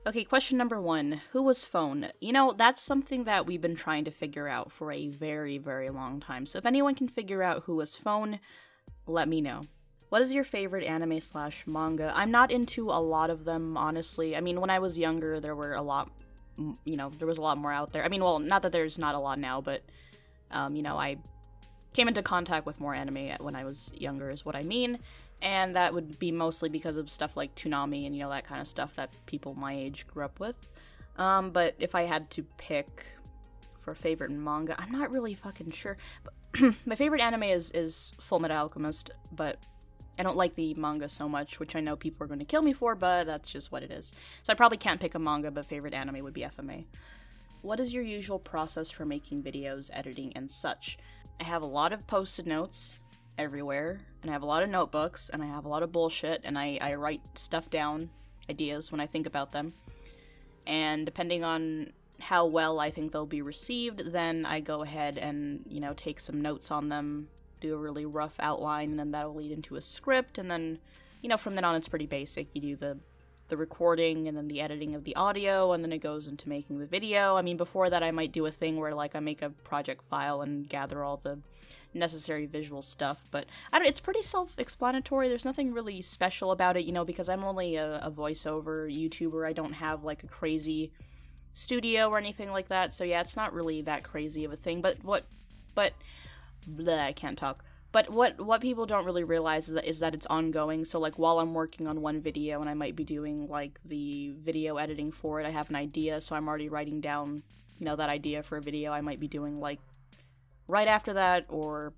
Okay, question number 1. Who was Phone? You know, that's something that we've been trying to figure out for a very, very long time. So if anyone can figure out who was Phone, let me know. What is your favorite anime slash manga? I'm not into a lot of them, honestly. I mean, when I was younger, there were a lot, you know, there was a lot more out there. I mean, well, not that there's not a lot now, but, you know, I came into contact with more anime when I was younger is what I mean. And that would be mostly because of stuff like Toonami and, you know, that kind of stuff that people my age grew up with. But if I had to pick for favorite manga, I'm not really fucking sure. But my favorite anime is Full Metal Alchemist, but I don't like the manga so much, which I know people are going to kill me for, but that's just what it is. So I probably can't pick a manga, but favorite anime would be FMA. What is your usual process for making videos, editing, and such? I have a lot of post-it notes everywhere, and I have a lot of notebooks, and I have a lot of bullshit, and I write stuff down, ideas, when I think about them. And depending on how well I think they'll be received, then I go ahead and, you know, take some notes on them, do a really rough outline, and then that'll lead into a script, and then, you know, from then on it's pretty basic. You do the recording, and then the editing of the audio, and then it goes into making the video. I mean, before that I might do a thing where, like, I make a project file and gather all the necessary visual stuff, but it's pretty self-explanatory. There's nothing really special about it, you know, because I'm only a voiceover YouTuber. I don't have, like, a crazy studio or anything like that, so yeah, it's not really that crazy of a thing. But I can't talk. But what people don't really realize is that it's ongoing. So, like, while I'm working on one video and I might be doing, like, the video editing for it, I have an idea, so I'm already writing down, you know, that idea for a video I might be doing, like, right after that, or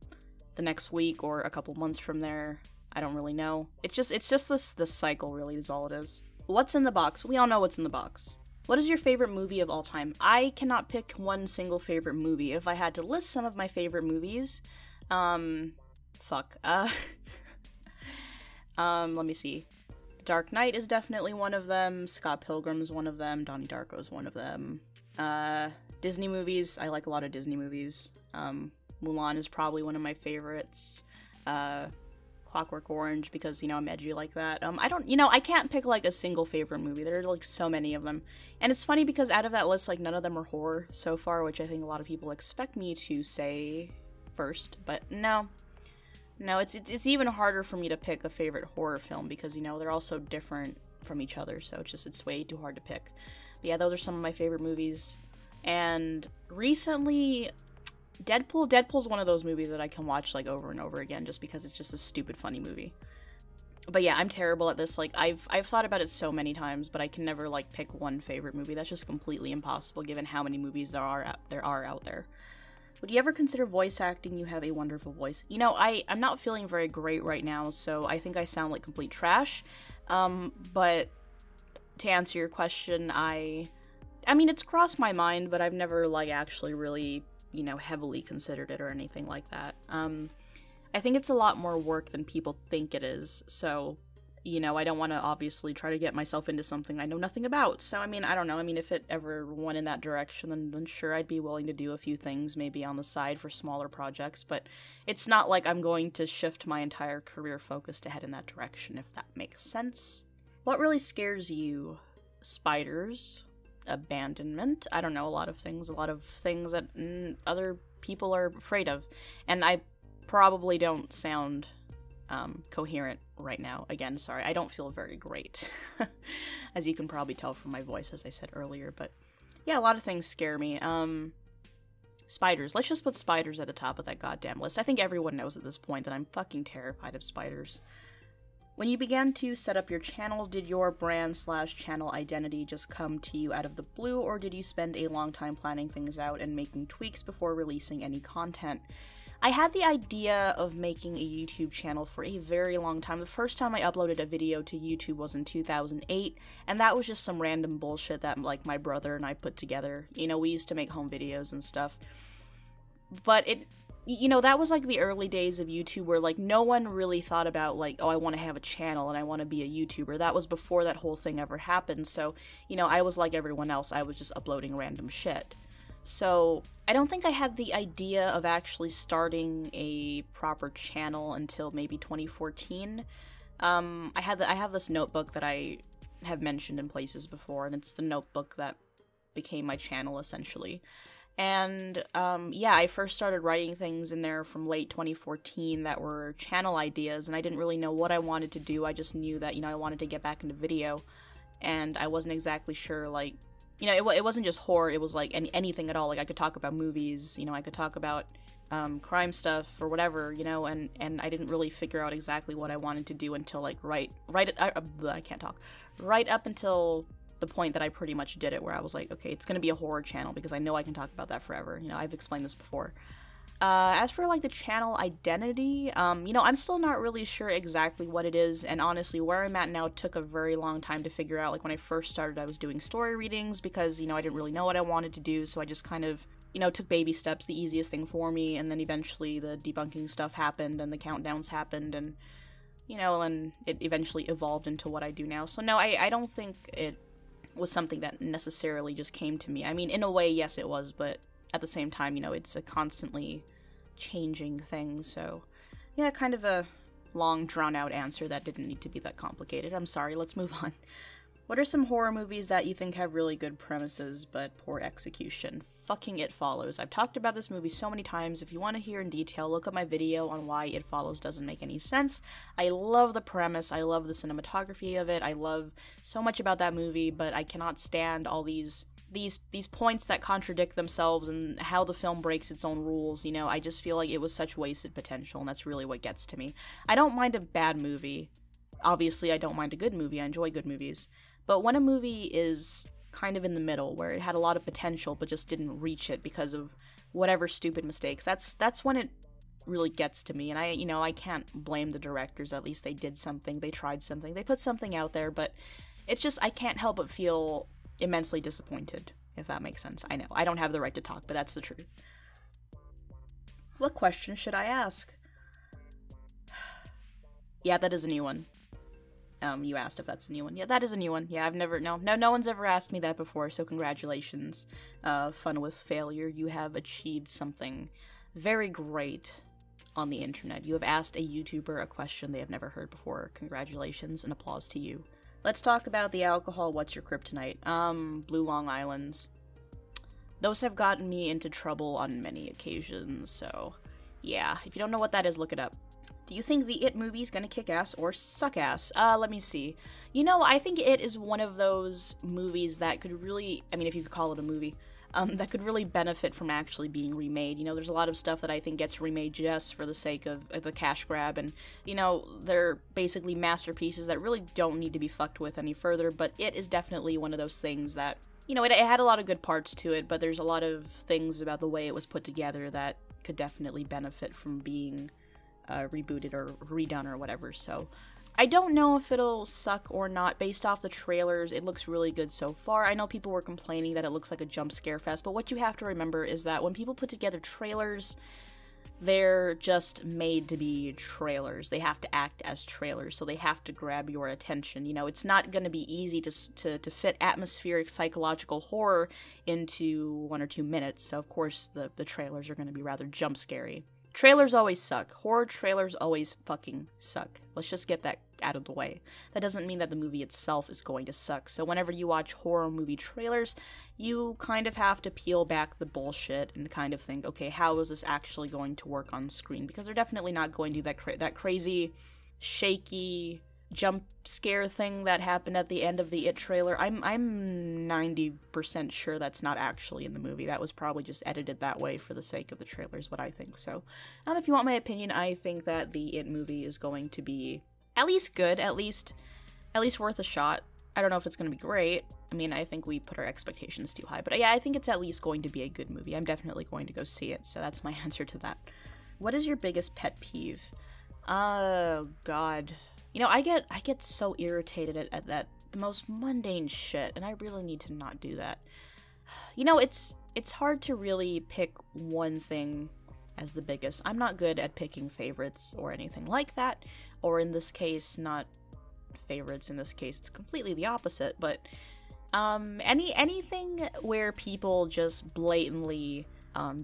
the next week, or a couple months from there. I don't really know. It's just this cycle, really, is all it is. What's in the box? We all know what's in the box. What is your favorite movie of all time? I cannot pick one single favorite movie. If I had to list some of my favorite movies, let me see. The Dark Knight is definitely one of them. Scott Pilgrim is one of them. Donnie Darko is one of them. Disney movies. I like a lot of Disney movies. Mulan is probably one of my favorites. Clockwork Orange, because, you know, I'm edgy like that. I can't pick, like, a single favorite movie. There are, like, so many of them. And it's funny because out of that list, like, none of them are horror so far, which I think a lot of people expect me to say first, but no. No, it's even harder for me to pick a favorite horror film because, you know, they're all so different from each other, so it's way too hard to pick. But yeah, those are some of my favorite movies. And recently, Deadpool's one of those movies that I can watch, like, over and over again just because it's just a stupid funny movie. But yeah, I'm terrible at this. Like, I've thought about it so many times, but I can never, like, pick one favorite movie. That's just completely impossible given how many movies there are out there. Would you ever consider voice acting? You have a wonderful voice. You know, I'm not feeling very great right now, so I think I sound like complete trash. But to answer your question, I mean, it's crossed my mind, but I've never, like, actually really, you know, heavily considered it or anything like that. I think it's a lot more work than people think it is, so, you know, I don't want to obviously try to get myself into something I know nothing about. So, I mean, I don't know. I mean, if it ever went in that direction, then sure, I'd be willing to do a few things maybe on the side for smaller projects, but it's not like I'm going to shift my entire career focus to head in that direction, if that makes sense. What really scares you? Spiders? Abandonment? I don't know, a lot of things that other people are afraid of. And I probably don't sound coherent right now. Again, sorry, I don't feel very great, as you can probably tell from my voice, as I said earlier, but yeah, a lot of things scare me. Spiders. Let's just put spiders at the top of that goddamn list. I think everyone knows at this point that I'm fucking terrified of spiders. When you began to set up your channel, did your brand/channel identity just come to you out of the blue, or did you spend a long time planning things out and making tweaks before releasing any content? I had the idea of making a YouTube channel for a very long time. The first time I uploaded a video to YouTube was in 2008, and that was just some random bullshit that, like, my brother and I put together. You know, we used to make home videos and stuff. But you know, that was, like, the early days of YouTube where, like, no one really thought about, like, oh, I want to have a channel and I want to be a YouTuber. That was before that whole thing ever happened, so, you know, I was like everyone else. I was just uploading random shit. So, I don't think I had the idea of actually starting a proper channel until maybe 2014. I have this notebook that I have mentioned in places before, and it's the notebook that became my channel, essentially. And, yeah, I first started writing things in there from late 2014 that were channel ideas, and I didn't really know what I wanted to do. I just knew that, you know, I wanted to get back into video, and I wasn't exactly sure, like, you know, it wasn't just horror, it was, like, anything at all. Like, I could talk about movies, you know, I could talk about crime stuff or whatever, you know, and I didn't really figure out exactly what I wanted to do until, like, right up until the point that I pretty much did it, where I was like, okay, it's gonna be a horror channel because I know I can talk about that forever. You know, I've explained this before. As for, like, the channel identity, you know, I'm still not really sure exactly what it is, and honestly, where I'm at now took a very long time to figure out. Like, when I first started, I was doing story readings because, you know, I didn't really know what I wanted to do, so I just kind of, you know, took baby steps, the easiest thing for me, and then eventually the debunking stuff happened, and the countdowns happened, and, you know, and it eventually evolved into what I do now. So no, I don't think it was something that necessarily just came to me. I mean, in a way, yes, it was, but at the same time, you know, it's a constantly changing thing, so yeah, kind of a long, drawn-out answer that didn't need to be that complicated. I'm sorry, let's move on. What are some horror movies that you think have really good premises but poor execution? Fucking It Follows. I've talked about this movie so many times. If you want to hear in detail, look up my video on why It Follows doesn't make any sense. I love the premise, I love the cinematography of it, I love so much about that movie, but I cannot stand all these points that contradict themselves and how the film breaks its own rules. You know, I just feel like it was such wasted potential, and that's really what gets to me. I don't mind a bad movie. Obviously, I don't mind a good movie. I enjoy good movies. But when a movie is kind of in the middle, where it had a lot of potential but just didn't reach it because of whatever stupid mistakes, that's when it really gets to me. And I can't blame the directors. At least they did something, they tried something, they put something out there, but it's just, I can't help but feel immensely disappointed, if that makes sense. I know, I don't have the right to talk, but that's the truth. What question should I ask? Yeah, that is a new one. You asked if that's a new one. Yeah, that is a new one. Yeah, no one's ever asked me that before, so congratulations. Fun with failure. You have achieved something very great on the internet. You have asked a YouTuber a question they have never heard before. Congratulations and applause to you. Let's talk about the alcohol. What's your kryptonite? Blue Long Island's. Those have gotten me into trouble on many occasions, so yeah. If you don't know what that is, look it up. Do you think the It movie is gonna kick ass or suck ass? Let me see. You know, I think It is one of those movies that could really, I mean, if you could call it a movie, that could really benefit from actually being remade. You know, there's a lot of stuff that I think gets remade just for the sake of the cash grab, and, you know, they're basically masterpieces that really don't need to be fucked with any further, but It is definitely one of those things that, you know, it had a lot of good parts to it, but there's a lot of things about the way it was put together that could definitely benefit from being rebooted or redone or whatever. So I don't know if it'll suck or not. Based off the trailers, it looks really good so far. I know people were complaining that it looks like a jump scare fest, but what you have to remember is that when people put together trailers, they're just made to be trailers. They have to act as trailers, so they have to grab your attention. You know, it's not going to be easy to fit atmospheric psychological horror into 1 or 2 minutes, so of course the trailers are going to be rather jump scary. Trailers always suck. Horror trailers always fucking suck. Let's just get that out of the way. That doesn't mean that the movie itself is going to suck. So whenever you watch horror movie trailers, you kind of have to peel back the bullshit and kind of think, okay, how is this actually going to work on screen? Because they're definitely not going to do that crazy, shaky jump scare thing that happened at the end of the It trailer. I'm 90% sure that's not actually in the movie. That was probably just edited that way for the sake of the trailer, is what I think. So, if you want my opinion, I think that the It movie is going to be at least good, at least worth a shot. I don't know if it's going to be great. I mean, I think we put our expectations too high, but yeah, I think it's at least going to be a good movie. I'm definitely going to go see it, so that's my answer to that. What is your biggest pet peeve? Oh, God. You know, I get so irritated at that, the most mundane shit, and I really need to not do that. You know, it's hard to really pick one thing as the biggest. I'm not good at picking favorites or anything like that, or in this case, not favorites. In this case, it's completely the opposite, but anything where people just blatantly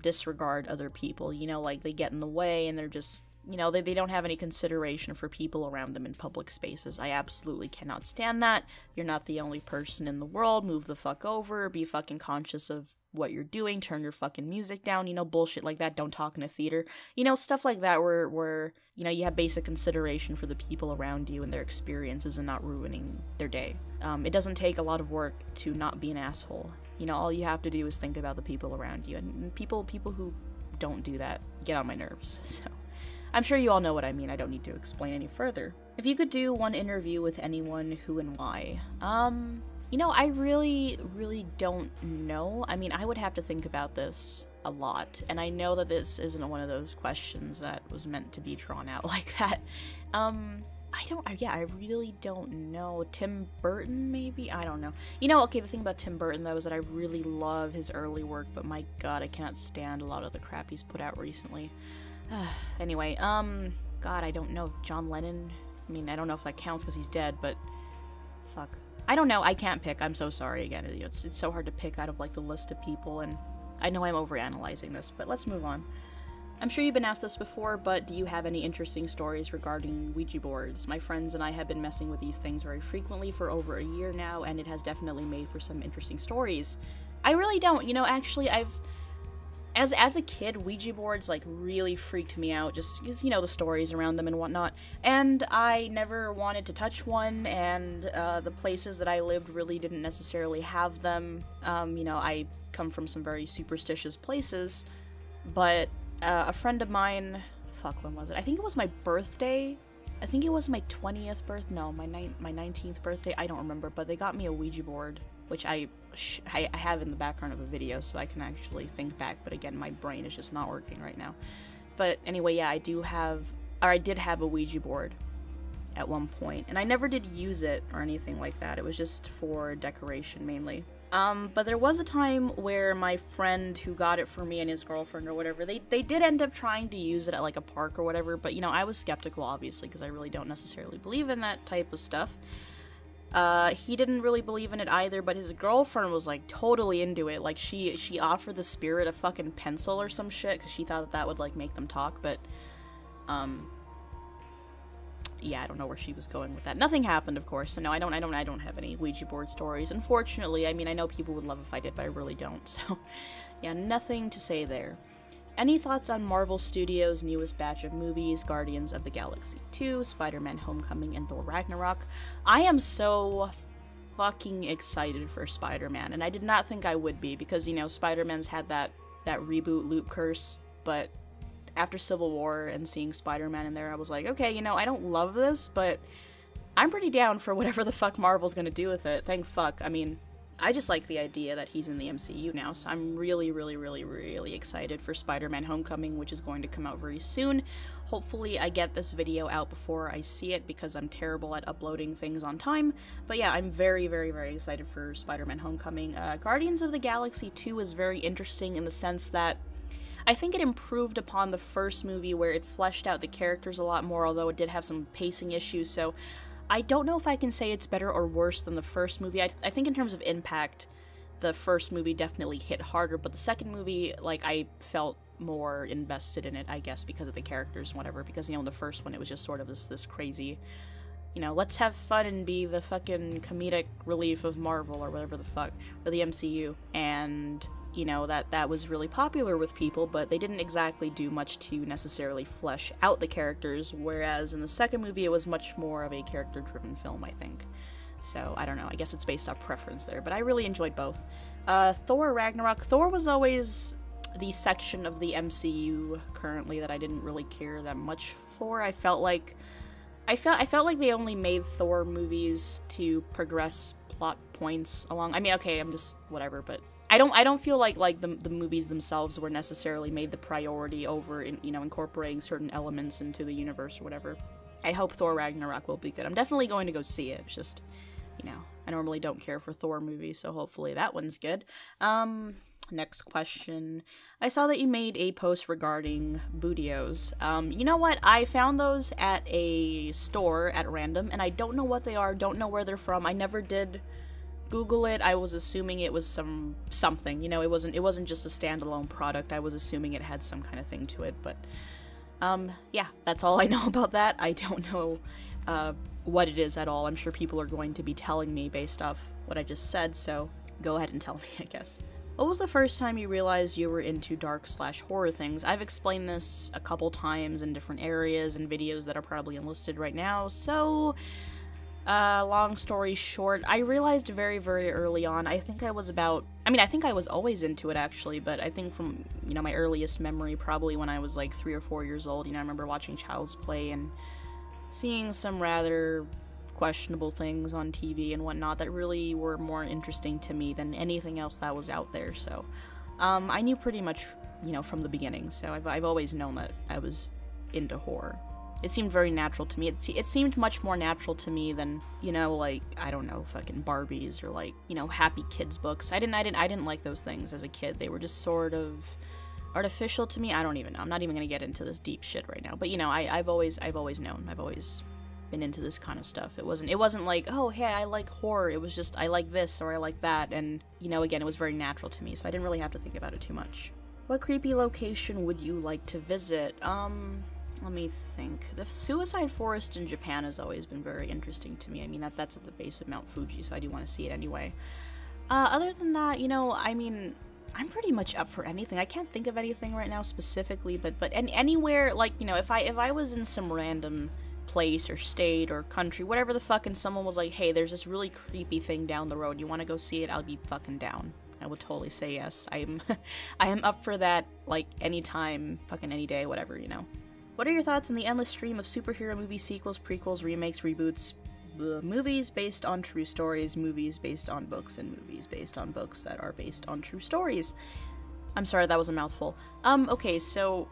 disregard other people, you know, like they get in the way and they're just you know, they don't have any consideration for people around them in public spaces. I absolutely cannot stand that. You're not the only person in the world. Move the fuck over. Be fucking conscious of what you're doing. Turn your fucking music down. You know, bullshit like that. Don't talk in a theater. You know, stuff like that where you know, you have basic consideration for the people around you and their experiences and not ruining their day. It doesn't take a lot of work to not be an asshole. You know, all you have to do is think about the people around you. And people who don't do that get on my nerves. So I'm sure you all know what I mean. I don't need to explain any further. If you could do one interview with anyone, who and why? You know, I really don't know. I mean, I would have to think about this a lot, and I know that this isn't one of those questions that was meant to be drawn out like that. I really don't know. Tim Burton, maybe? I don't know. You know, okay, the thing about Tim Burton, though, is that I really love his early work, but my god, I cannot stand a lot of the crap he's put out recently. Anyway, god, I don't know. John Lennon? I mean, I don't know if that counts because he's dead, but fuck. I don't know, I can't pick, I'm so sorry again. It's so hard to pick out of, like, the list of people, and I know I'm overanalyzing this, but let's move on. I'm sure you've been asked this before, but do you have any interesting stories regarding Ouija boards? My friends and I have been messing with these things very frequently for over a year now, and it has definitely made for some interesting stories. I really don't, you know, actually, As a kid, Ouija boards, like, really freaked me out, just because, you know, the stories around them and whatnot, and I never wanted to touch one, and the places that I lived really didn't necessarily have them. You know, I come from some very superstitious places, but a friend of mine, fuck, when was it? I think it was my birthday. I think it was my 20th birthday, no, my 19th birthday, I don't remember, but they got me a Ouija board, which I have in the background of a video, so I can actually think back, but again, my brain is just not working right now. But anyway, yeah, I did have a Ouija board at one point, and I never did use it or anything like that. It was just for decoration, mainly. But there was a time where my friend who got it for me and his girlfriend or whatever, they did end up trying to use it at, like, a park or whatever, but, you know, I was skeptical, obviously, because I really don't necessarily believe in that type of stuff. He didn't really believe in it either, but his girlfriend was, like, totally into it. Like, she offered the spirit a fucking pencil or some shit, because she thought that would, like, make them talk, but, yeah, I don't know where she was going with that. Nothing happened, of course, so no, I don't have any Ouija board stories, unfortunately. I mean, I know people would love if I did, but I really don't, so, yeah, nothing to say there. Any thoughts on Marvel Studios' newest batch of movies, Guardians of the Galaxy 2, Spider-Man Homecoming, and Thor Ragnarok? I am so fucking excited for Spider-Man, and I did not think I would be, because, you know, Spider-Man's had that reboot loop curse, but after Civil War and seeing Spider-Man in there, I was like, okay, you know, I don't love this, but I'm pretty down for whatever the fuck Marvel's gonna do with it. Thank fuck. I mean, I just like the idea that he's in the MCU now, so I'm really excited for Spider-Man Homecoming, which is going to come out very soon. Hopefully I get this video out before I see it, because I'm terrible at uploading things on time. But yeah, I'm very excited for Spider-Man Homecoming. Guardians of the Galaxy 2 is very interesting in the sense that I think it improved upon the first movie, where it fleshed out the characters a lot more, although it did have some pacing issues, so I don't know if I can say it's better or worse than the first movie. I think in terms of impact, the first movie definitely hit harder, but the second movie, like, I felt more invested in it, I guess, because of the characters and whatever, because, you know, in the first one, it was just sort of this crazy, you know, let's have fun and be the fucking comedic relief of Marvel, or whatever the fuck, or the MCU, and, you know, that was really popular with people, but they didn't exactly do much to necessarily flesh out the characters, whereas in the second movie it was much more of a character-driven film, I think. So, I don't know, I guess it's based off preference there, but I really enjoyed both. Thor Ragnarok. Thor was always the section of the MCU currently that I didn't really care that much for. I felt like they only made Thor movies to progress plot points along. I mean, okay, I'm just whatever, but I don't feel like the movies themselves were necessarily made the priority over, you know, incorporating certain elements into the universe or whatever. I hope Thor Ragnarok will be good. I'm definitely going to go see it. It's just, you know, I normally don't care for Thor movies, so hopefully that one's good. Next question. I saw that you made a post regarding Bootios. You know what? I found those at a store at random, and I don't know what they are, don't know where they're from. I never did Google it. I was assuming it was something, you know, it wasn't just a standalone product. I was assuming it had some kind of thing to it, but Yeah, that's all I know about that. I don't know, what it is at all. I'm sure people are going to be telling me based off what I just said, so go ahead and tell me, I guess. What was the first time you realized you were into dark/horror things? I've explained this a couple times in different areas and videos that are probably enlisted right now, so long story short, I realized very, very early on. I think I was always into it actually, but I think from, my earliest memory, probably when I was like 3 or 4 years old, I remember watching Child's Play and seeing some rather questionable things on TV and whatnot that really were more interesting to me than anything else that was out there, so I knew pretty much, from the beginning, so I've always known that I was into horror. It seemed very natural to me. It seemed much more natural to me than, like, I don't know, fucking Barbies or like, happy kids books. I didn't like those things as a kid. They were just sort of artificial to me. I don't even know. I'm not even gonna get into this deep shit right now. But I've always known. I've always been into this kind of stuff. It wasn't like, oh hey, I like horror. It was just I like this or I like that, and again, it was very natural to me, so I didn't really have to think about it too much. What creepy location would you like to visit? Let me think. The Suicide Forest in Japan has always been very interesting to me. I mean, that's at the base of Mount Fuji, so I do want to see it anyway. Other than that, I'm pretty much up for anything. I can't think of anything right now specifically, but anywhere, like, if I was in some random place or state or country, whatever the fuck, and someone was like, hey, there's this really creepy thing down the road, you want to go see it? I'll be fucking down. I would totally say yes. I am up for that, like, anytime, fucking any day, whatever, What are your thoughts on the endless stream of superhero movie sequels, prequels, remakes, reboots, movies based on true stories, movies based on books, and movies based on books that are based on true stories? I'm sorry, that was a mouthful. Okay, so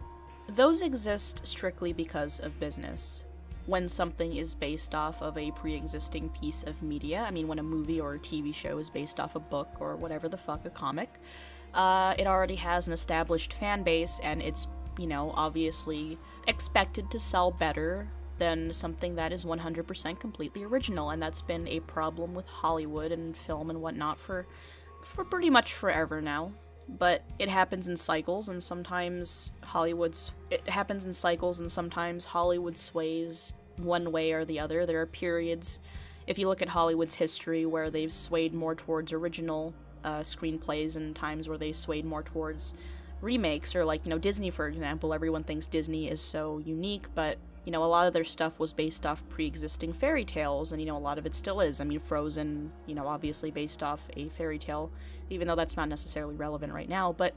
those exist strictly because of business. When something is based off of a pre-existing piece of media, I mean, when a movie or a TV show is based off a book or whatever the fuck, a comic, it already has an established fan base, and it's, obviously expected to sell better than something that is 100% completely original, and that's been a problem with Hollywood and film and whatnot for pretty much forever now. But it happens in cycles, and sometimes Hollywood sways one way or the other. There are periods, if you look at Hollywood's history, where they've swayed more towards original screenplays, and times where they swayed more towards remakes, or like, Disney, for example. Everyone thinks Disney is so unique, but, a lot of their stuff was based off pre-existing fairy tales, and, a lot of it still is. I mean, Frozen, obviously based off a fairy tale, even though that's not necessarily relevant right now, but,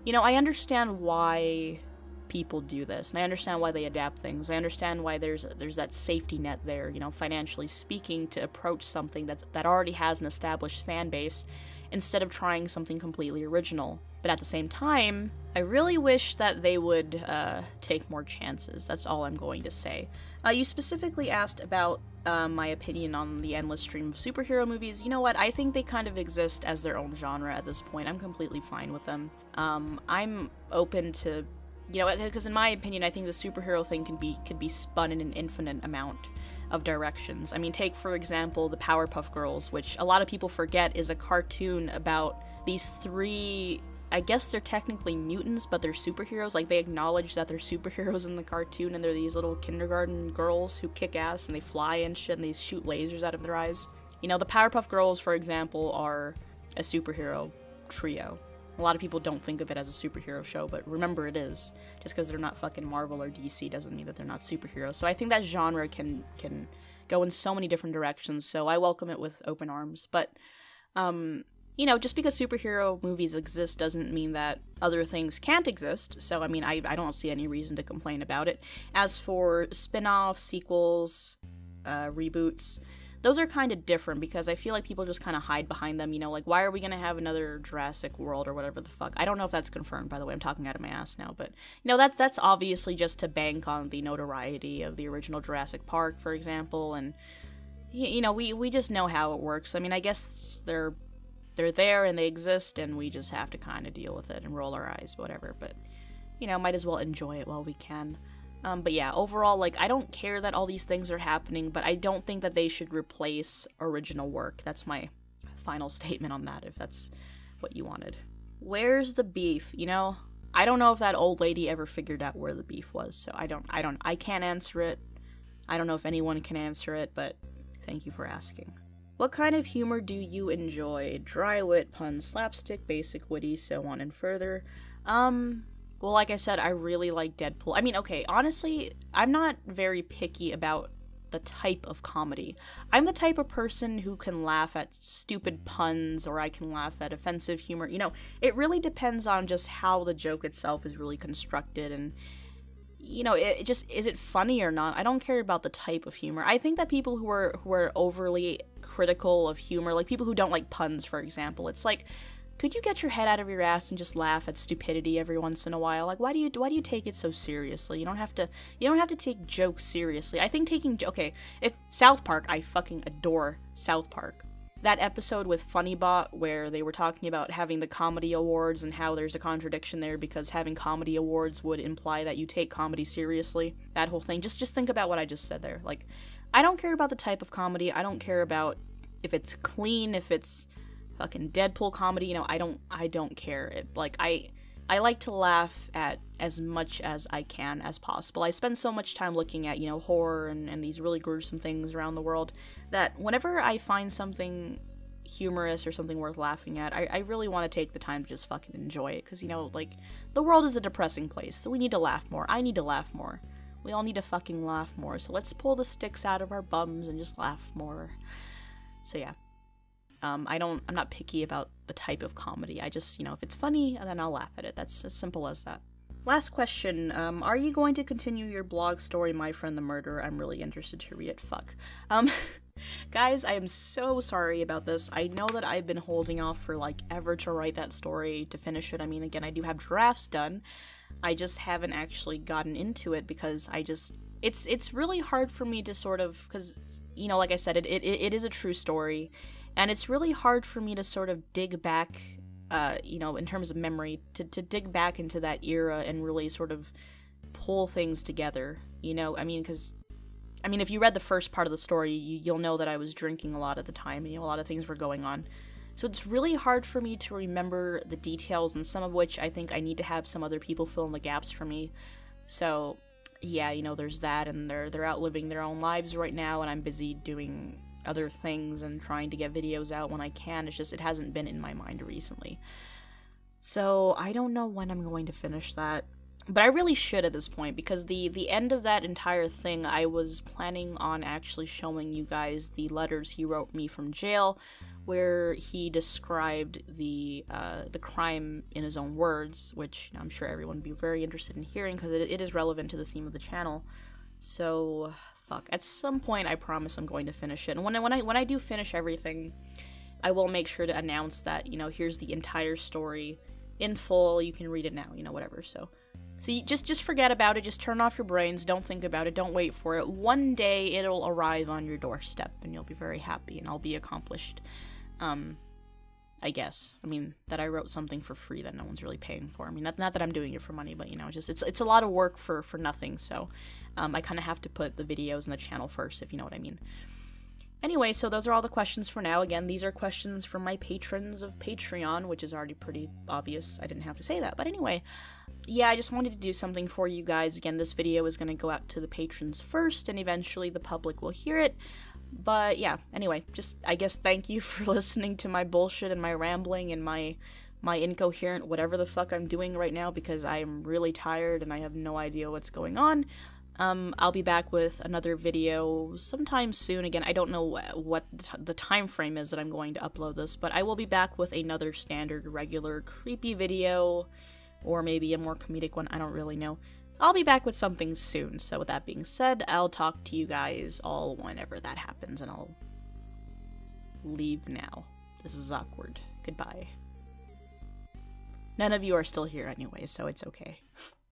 I understand why people do this, and I understand why they adapt things. I understand why there's that safety net there, financially speaking, to approach something that already has an established fan base, instead of trying something completely original. But at the same time, I really wish that they would take more chances. That's all I'm going to say. You specifically asked about my opinion on the endless stream of superhero movies. You know what? I think they kind of exist as their own genre at this point. I'm completely fine with them. I'm open to, because in my opinion, I think the superhero thing could be spun in an infinite amount of directions. I mean, take, for example, the Powerpuff Girls, which a lot of people forget is a cartoon about these three, I guess they're technically mutants, but they're superheroes. Like, they acknowledge that they're superheroes in the cartoon, and they're these little kindergarten girls who kick ass, and they fly and shit, and they shoot lasers out of their eyes. The Powerpuff Girls, for example, are a superhero trio. A lot of people don't think of it as a superhero show, but remember, it is. Just because they're not fucking Marvel or DC doesn't mean that they're not superheroes. So I think that genre can go in so many different directions, so I welcome it with open arms. But, just because superhero movies exist doesn't mean that other things can't exist, so, I mean, I don't see any reason to complain about it. As for spin-offs, sequels, reboots, those are kind of different, because I feel like people just kind of hide behind them, like, why are we gonna have another Jurassic World or whatever the fuck? I don't know if that's confirmed, by the way, I'm talking out of my ass now, but, that's obviously just to bank on the notoriety of the original Jurassic Park, for example, and, we just know how it works. I mean, I guess they're there and they exist, and we just have to kind of deal with it and roll our eyes, whatever, but, might as well enjoy it while we can. But yeah, overall, like, I don't care that all these things are happening, but I don't think that they should replace original work. That's my final statement on that, if that's what you wanted. Where's the beef? I don't know if that old lady ever figured out where the beef was, so I can't answer it. I don't know if anyone can answer it, but thank you for asking. What kind of humor do you enjoy? Dry wit, puns, slapstick, basic, witty, so on and further. Well, like I said, I really like Deadpool. I mean, okay, honestly, I'm not very picky about the type of comedy. I'm the type of person who can laugh at stupid puns, or I can laugh at offensive humor. You know, it really depends on just how the joke itself is really constructed, and, you know, it just, is it funny or not? I don't care about the type of humor. I think that people who are overly critical of humor, like people who don't like puns, for example, it's like, could you get your head out of your ass and just laugh at stupidity every once in a while? Like, why do you take it so seriously? You don't have to take jokes seriously. I think okay, if South Park, I fucking adore South Park. That episode with Funnybot where they were talking about having the comedy awards and how there's a contradiction there because having comedy awards would imply that you take comedy seriously. That whole thing. Just think about what I just said there. Like, I don't care about the type of comedy. I don't care about if it's clean, if it's fucking Deadpool comedy, you know, I don't care. I like to laugh at as much as I can as possible. I spend so much time looking at, you know, horror and these really gruesome things around the world that whenever I find something humorous or something worth laughing at, I really want to take the time to just fucking enjoy it, because, you know, like, the world is a depressing place, so we need to laugh more. I need to laugh more. We all need to fucking laugh more, so let's pull the sticks out of our bums and just laugh more. So yeah. I'm not picky about the type of comedy. I just, you know, if it's funny, then I'll laugh at it. That's as simple as that. Last question, are you going to continue your blog story, My Friend the Murderer? I'm really interested to read it. Fuck. Guys, I am so sorry about this. I know that I've been holding off for, like, ever to write that story, to finish it. I mean, again, I do have drafts done. I just haven't actually gotten into it because it's really hard for me to sort of, because, you know, like I said, it is a true story. And it's really hard for me to sort of dig back, you know, in terms of memory, to dig back into that era and really sort of pull things together, you know? I mean, because, I mean, if you read the first part of the story, you'll know that I was drinking a lot at the time, and, you know, a lot of things were going on. So it's really hard for me to remember the details, and some of which I think I need to have some other people fill in the gaps for me. So, yeah, you know, there's that, and they're out living their own lives right now, and I'm busy doing other things and trying to get videos out when I can. It's just, it hasn't been in my mind recently. So I don't know when I'm going to finish that, but I really should at this point, because the end of that entire thing, I was planning on actually showing you guys the letters he wrote me from jail, where he described the crime in his own words, which I'm sure everyone would be very interested in hearing, because it is relevant to the theme of the channel. So fuck. At some point, I promise I'm going to finish it. And when I do finish everything, I will make sure to announce that, you know, here's the entire story in full. You can read it now, you know, whatever. So you just forget about it. Just turn off your brains. Don't think about it. Don't wait for it. One day it'll arrive on your doorstep, and you'll be very happy, and I'll be accomplished. I guess. I mean, that I wrote something for free that no one's really paying for. I mean, not that I'm doing it for money, but, you know, just it's a lot of work for nothing, so I kind of have to put the videos in the channel first, if you know what I mean. Anyway, so those are all the questions for now. Again, these are questions from my patrons of Patreon, which is already pretty obvious. I didn't have to say that, but anyway. Yeah, I just wanted to do something for you guys. Again, this video is going to go out to the patrons first, and eventually the public will hear it. But yeah, anyway, just, I guess, thank you for listening to my bullshit and my rambling and my incoherent whatever the fuck I'm doing right now, because I am really tired and I have no idea what's going on. I'll be back with another video sometime soon. Again, I don't know what the time frame is that I'm going to upload this, but I will be back with another standard, regular, creepy video, or maybe a more comedic one, I don't really know. I'll be back with something soon, so with that being said, I'll talk to you guys all whenever that happens, and I'll leave now. This is awkward. Goodbye. None of you are still here anyway, so it's okay.